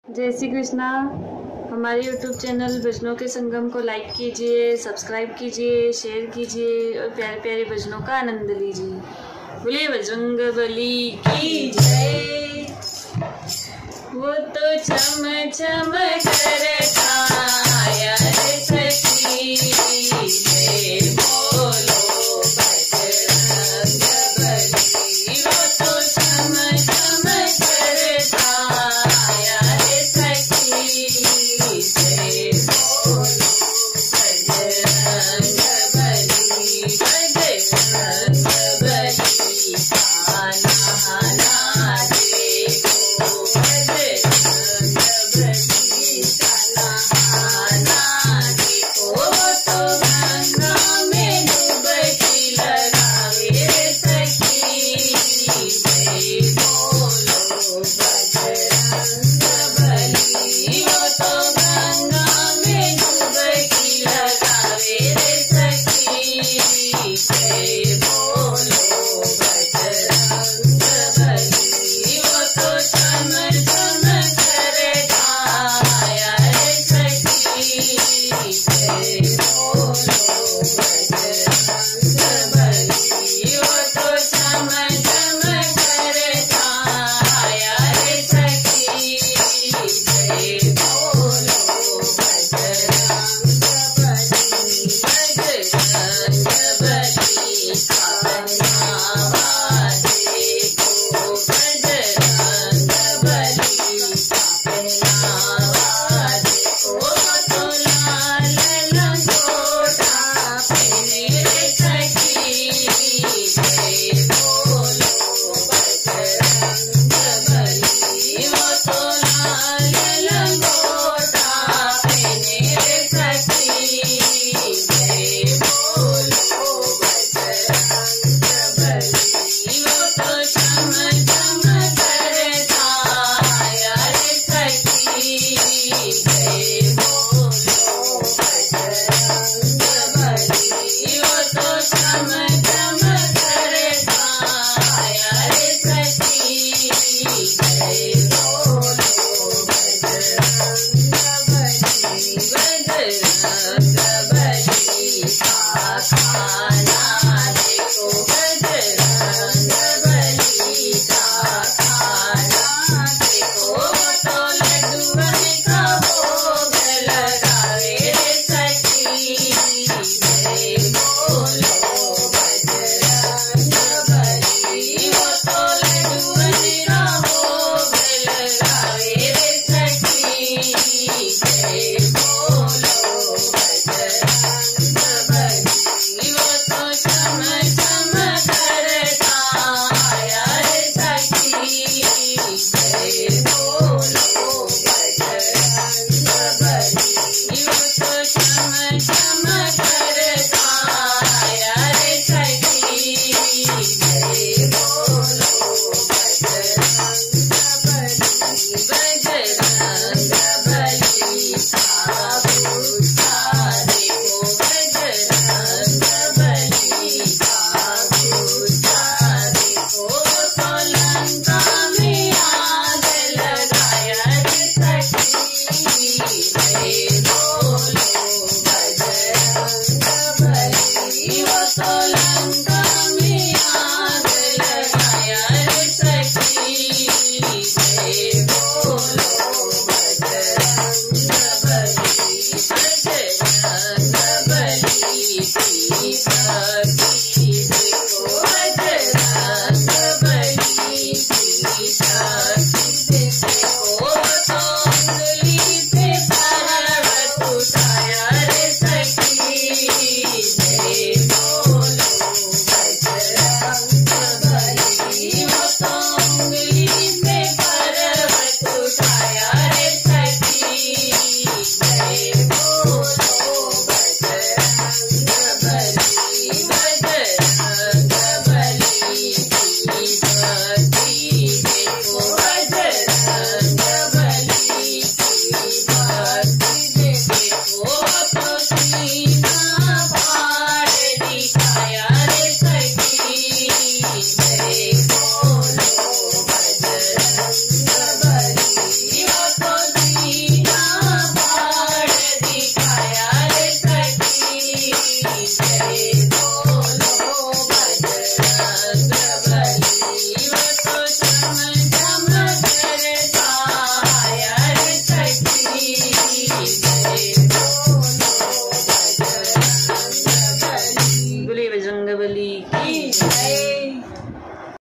जय श्री कृष्णा। हमारे YouTube channel भजनों के संगम को लाइक कीजिए, सब्सक्राइब कीजिए, शेयर कीजिए और प्यारे प्यारे भजनों का आनंद लीजिए। बोलिए बजरंगबली की जय। वो तो चम चम करता आया रे सखी, जय बोलो बजरंगबली। वो तो चम चम करता आया रे सखी, जय बोलो बजरंगबली। बजरंगबली का नारा देखो, बजरंगबली का नारा जय हो